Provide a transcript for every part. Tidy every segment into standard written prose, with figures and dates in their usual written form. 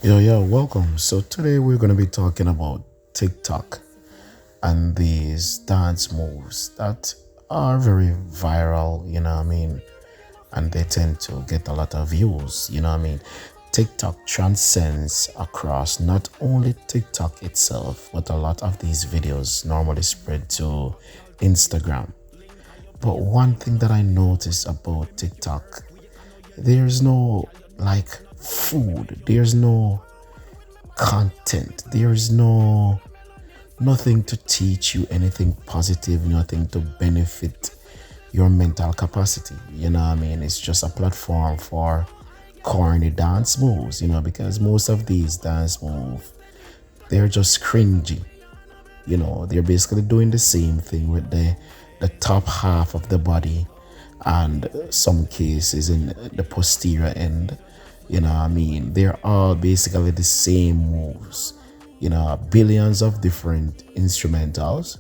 Welcome. So today we're going to be talking about TikTok and these dance moves that are very viral, and they tend to get a lot of views, TikTok transcends across not only TikTok itself, but a lot of these videos normally spread to Instagram. But one thing that I notice about TikTok, there's no like food, there's no content. There's nothing to teach you anything positive, nothing to benefit your mental capacity. It's just a platform for corny dance moves, because most of these dance moves, they're just cringy. They're basically doing the same thing with the top half of the body and some cases in the posterior end. They're all basically the same moves. Billions of different instrumentals,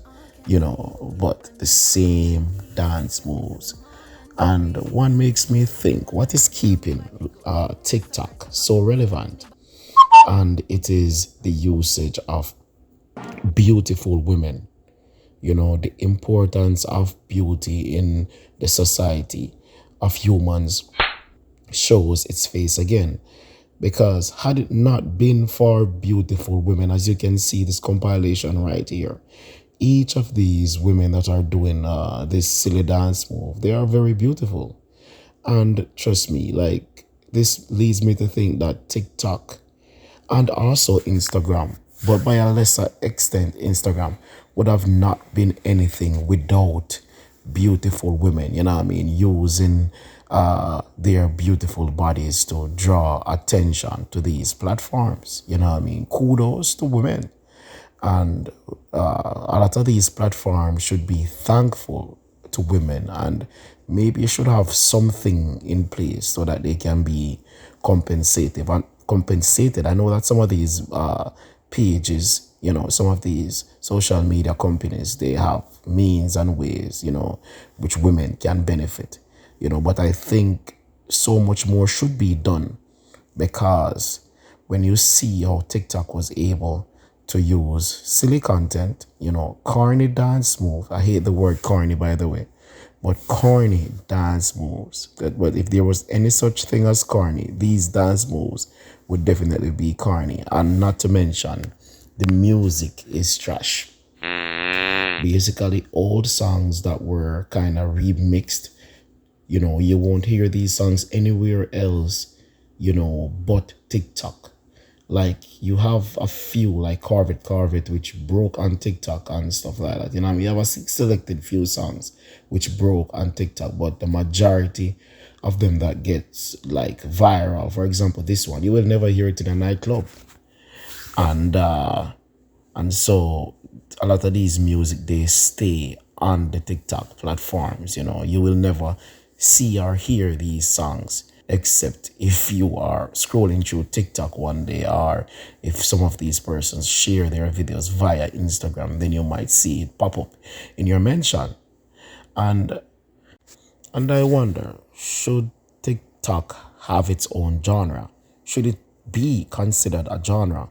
but the same dance moves. And one makes me think, what is keeping TikTok so relevant? And it is the usage of beautiful women, the importance of beauty in the society of humans shows its face again. Because had it not been for beautiful women, as you can see this compilation right here, each of these women that are doing this silly dance move, they are very beautiful. And trust me, like this leads me to think that TikTok and also Instagram, but by a lesser extent, Instagram would have not been anything without beautiful women, using their beautiful bodies to draw attention to these platforms, kudos to women. And a lot of these platforms should be thankful to women, and maybe should have something in place so that they can be compensated. I know that some of these pages, some of these social media companies, they have means and ways, which women can benefit, but I think so much more should be done, because when you see how TikTok was able to use silly content, corny dance move. I hate the word corny, by the way, but corny dance moves. But if there was any such thing as corny, these dance moves would definitely be corny. And not to mention, the music is trash. Basically, old songs that were kind of remixed. You won't hear these songs anywhere else, but TikTok. Like you have a few like Carve It, which broke on TikTok and stuff like that. You have a selected few songs which broke on TikTok, but the majority of them that gets like viral, for example, this one, you will never hear it in a nightclub. And so a lot of these music, they stay on the TikTok platforms. You will never see or hear these songs except if you are scrolling through TikTok one day, or if some of these persons share their videos via Instagram, then you might see it pop up in your mention. And I wonder, should TikTok have its own genre? Should it be considered a genre?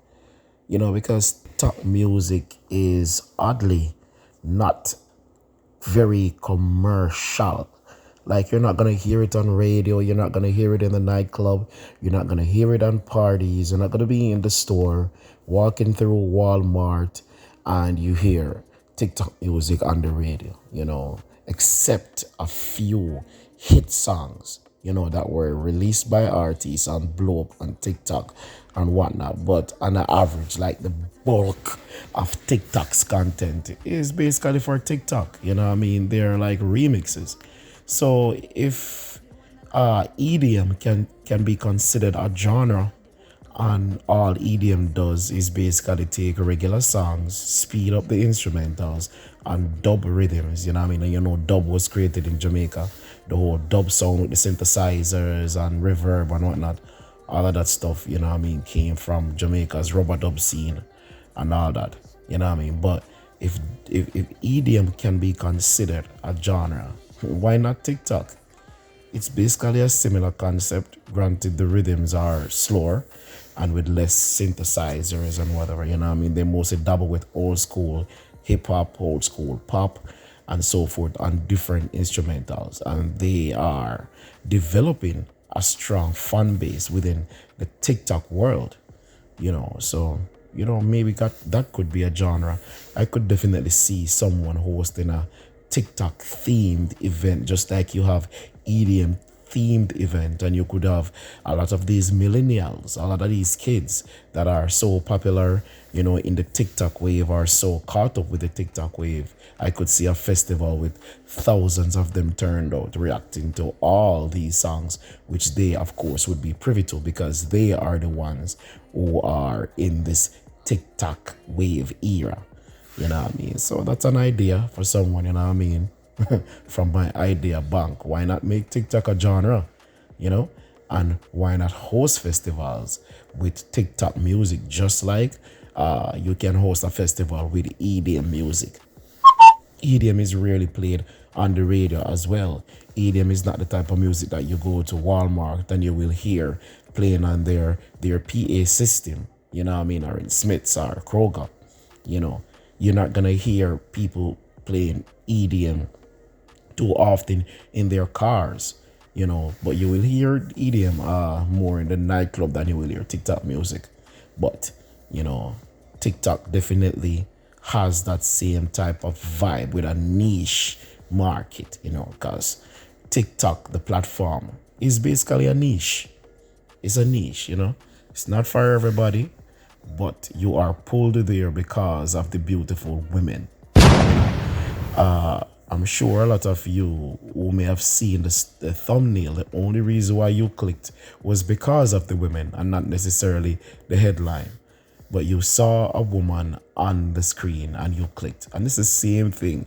Because TikTok music is oddly not very commercial. Like you're not gonna hear it on radio, you're not gonna hear it in the nightclub, you're not gonna hear it on parties, you're not gonna be in the store walking through Walmart and you hear TikTok music on the radio, except a few hit songs, that were released by artists and blow up on TikTok and whatnot. But on the average, like the bulk of TikTok's content is basically for TikTok. They're like remixes. So if EDM can be considered a genre, and all EDM does is basically take regular songs, speed up the instrumentals, and dub rhythms. And dub was created in Jamaica. The whole dub sound with the synthesizers and reverb and whatnot, all of that stuff, came from Jamaica's rubber dub scene and all that. But if EDM can be considered a genre, why not TikTok? It's basically a similar concept. Granted, the rhythms are slower, and with less synthesizers and whatever, you know what I mean? They mostly double with old school hip hop, old school pop, and so forth on different instrumentals. And they are developing a strong fan base within the TikTok world, so maybe that could be a genre. I could definitely see someone hosting a TikTok themed event, just like you have EDM themed event, and you could have a lot of these millennials, a lot of these kids that are so popular, in the TikTok wave, are so caught up with the TikTok wave. I could see a festival with thousands of them turned out reacting to all these songs, which they of course would be privy to because they are the ones who are in this TikTok wave era. You know what I mean? So that's an idea for someone, you know what I mean? From my idea bank. Why not make TikTok a genre? You know? And why not host festivals with TikTok music, just like you can host a festival with EDM music. EDM is rarely played on the radio as well. EDM is not the type of music that you go to Walmart and you will hear playing on their PA system, you know what I mean, or in Smith's or Kroger. You're not gonna hear people playing EDM too often in their cars, but you will hear EDM more in the nightclub than you will hear TikTok music. But TikTok definitely has that same type of vibe with a niche market, because TikTok, the platform, is basically a niche. It's a niche, It's not for everybody, but you are pulled there because of the beautiful women. I'm sure a lot of you who may have seen the thumbnail, the only reason why you clicked was because of the women and not necessarily the headline. But you saw a woman on the screen and you clicked. And it's the same thing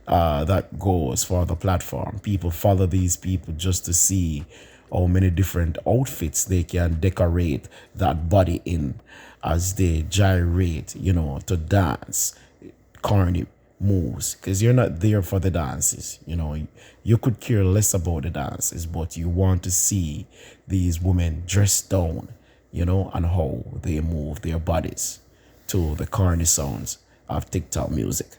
that goes for the platform. People follow these people just to see how many different outfits they can decorate that body in as they gyrate, to dance corny moves, because you're not there for the dances. You could care less about the dances, but you want to see these women dressed down, and how they move their bodies to the corny sounds of TikTok music.